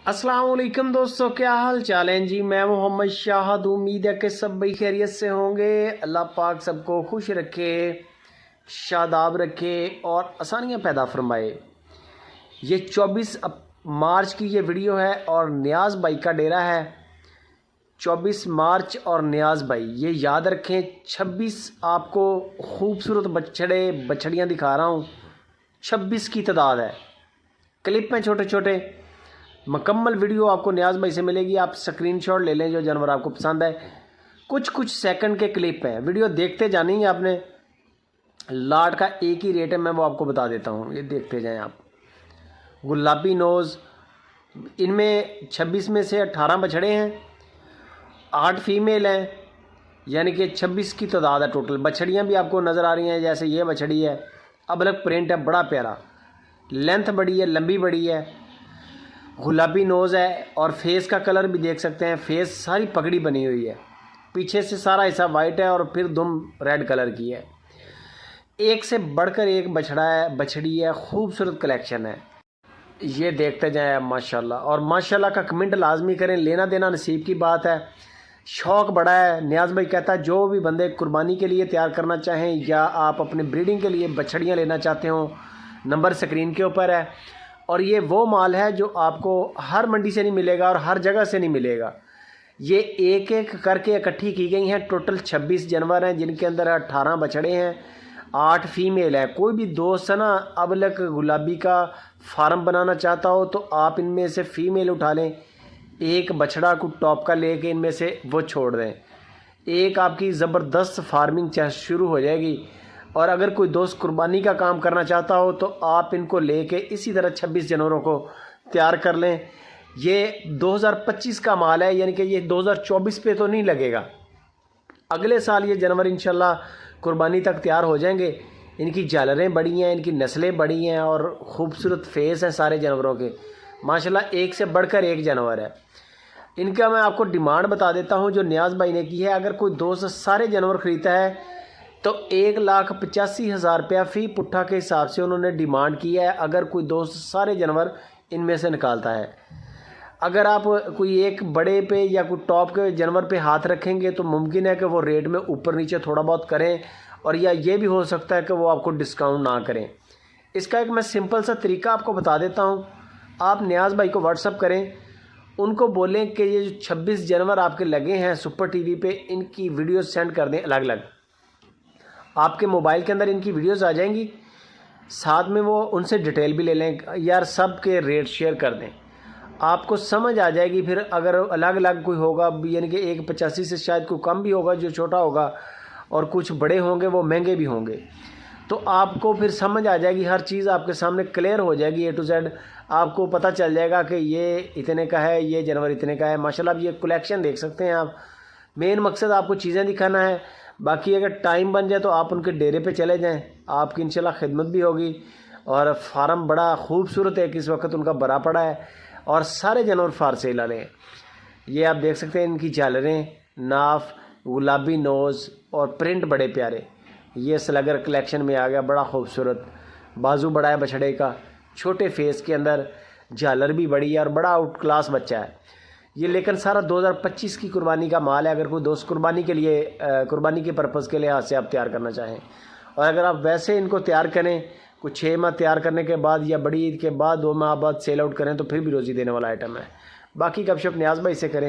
अस्सलाम वालेकुम दोस्तों, क्या हाल चाल है जी। मैं मोहम्मद शाहद, उम्मीद है कि सब भाई खैरियत से होंगे। अल्लाह पाक सबको खुश रखे, शादाब रखे और आसानियाँ पैदा फरमाए। ये 24 मार्च की ये वीडियो है और नियाज़ भाई का डेरा है। 24 मार्च और नियाज़ भाई, ये याद रखें। 26 आपको खूबसूरत बछड़ियाँ दिखा रहा हूँ। 26 की तादाद है। क्लिप में छोटे छोटे, मुकम्मल वीडियो आपको नियाज़ भाई से मिलेगी। आप स्क्रीनशॉट ले लें जो जानवर आपको पसंद है। कुछ सेकंड के क्लिप हैं, वीडियो देखते जानी है आपने। लाट का एक ही रेट है, मैं वो आपको बता देता हूँ, ये देखते जाएं आप। गुलाबी नोज़, इनमें 26 में से 18 बछड़े हैं, 8 फीमेल हैं, यानी कि 26 की तादाद है टोटल। बछड़ियाँ भी आपको नज़र आ रही हैं, जैसे ये बछड़ी है, अब अलग प्रिंट है, बड़ा प्यारा, लेंथ बड़ी है, लंबी बड़ी है, गुलाबी नोज़ है और फेस का कलर भी देख सकते हैं। फेस सारी पगड़ी बनी हुई है, पीछे से सारा हिस्सा वाइट है और फिर दुम रेड कलर की है। एक से बढ़कर एक बछड़ा है, बछड़ी है, खूबसूरत कलेक्शन है। ये देखते जाएं आप माशाल्लाह। और माशाल्लाह का कमेंट लाजमी करें, लेना देना नसीब की बात है। शौक़ बड़ा है। नियाज़ भाई कहता है जो भी बंदे कुर्बानी के लिए तैयार करना चाहें या आप अपने ब्रीडिंग के लिए बछड़ियाँ लेना चाहते हो, नंबर स्क्रीन के ऊपर है। और ये वो माल है जो आपको हर मंडी से नहीं मिलेगा और हर जगह से नहीं मिलेगा। ये एक एक करके इकट्ठी की गई हैं। टोटल 26 जानवर हैं, जिनके अंदर 18 बछड़े हैं, 8 फीमेल है। कोई भी दोस्त है ना अबलक गुलाबी का फार्म बनाना चाहता हो तो आप इनमें से फ़ीमेल उठा लें, एक बछड़ा को टॉप का लेके इनमें से वो छोड़ दें, एक आपकी ज़बरदस्त फार्मिंग शुरू हो जाएगी। और अगर कोई दोस्त कुर्बानी का काम करना चाहता हो तो आप इनको लेके इसी तरह 26 जानवरों को तैयार कर लें। ये 2025 का माल है, यानी कि ये 2024 पे तो नहीं लगेगा। अगले साल ये जानवर इंशाल्लाह कुर्बानी तक तैयार हो जाएंगे। इनकी झालरें बड़ी हैं, इनकी नस्लें बड़ी हैं और ख़ूबसूरत फेस हैं सारे जानवरों के माशाल्लाह। एक से बढ़कर एक जानवर है। इनका मैं आपको डिमांड बता देता हूँ जो नियाज़ भाई ने की है। अगर कोई दोस्त सारे जानवर ख़रीदता है तो 1,85,000 रुपया फ़ी पुट्ठा के हिसाब से उन्होंने डिमांड की है। अगर कोई दोस्त सारे जानवर इनमें से निकालता है, अगर आप कोई एक बड़े पे या कोई टॉप के जानवर पे हाथ रखेंगे तो मुमकिन है कि वो रेट में ऊपर नीचे थोड़ा बहुत करें, और या ये भी हो सकता है कि वो आपको डिस्काउंट ना करें। इसका एक मैं सिंपल सा तरीका आपको बता देता हूँ। आप नियाज़ भाई को व्हाट्सअप करें, उनको बोलें कि ये जो 26 जानवर आपके लगे हैं सुपर टीवी पे, इनकी वीडियो सेंड कर दें अलग अलग। आपके मोबाइल के अंदर इनकी वीडियोस आ जाएंगी, साथ में वो उनसे डिटेल भी ले लें यार, सब के रेट शेयर कर दें, आपको समझ आ जाएगी। फिर अगर अलग अलग कोई होगा, यानी कि 1,85 से शायद कोई कम भी होगा जो छोटा होगा, और कुछ बड़े होंगे वो महंगे भी होंगे, तो आपको फिर समझ आ जाएगी। हर चीज़ आपके सामने क्लियर हो जाएगी, A to Z आपको पता चल जाएगा कि ये इतने का है, ये जानवर इतने का है। माशाल्लाह अब ये कलेक्शन देख सकते हैं आप। मेन मकसद आपको चीज़ें दिखाना है। बाकी अगर टाइम बन जाए तो आप उनके डेरे पे चले जाएं, आपकी इंशाल्लाह खिदमत भी होगी। और फार्म बड़ा खूबसूरत है, किस वक्त उनका भरा पड़ा है और सारे जानवर फार से ला लें। ये आप देख सकते हैं, इनकी झालरें, नाफ, गुलाबी नोज़ और प्रिंट बड़े प्यारे। ये स्लगर कलेक्शन में आ गया, बड़ा खूबसूरत। बाजू बड़ा है बछड़े का, छोटे फेस के अंदर झालर भी बड़ी है और बड़ा आउट क्लास बच्चा है ये। लेकिन सारा 2025 की कुर्बानी का माल है। अगर कोई दोस्त कुर्बानी के लिए कुर्बानी के पर्पज़ के लिहाज से आप तैयार करना चाहें, और अगर आप वैसे इनको तैयार करें, कुछ 6 माह तैयार करने के बाद या बड़ी ईद के बाद 2 माह बाद सेल आउट करें तो फिर भी रोज़ी देने वाला आइटम है। बाकी गपशप नियाज़ भाई से करें।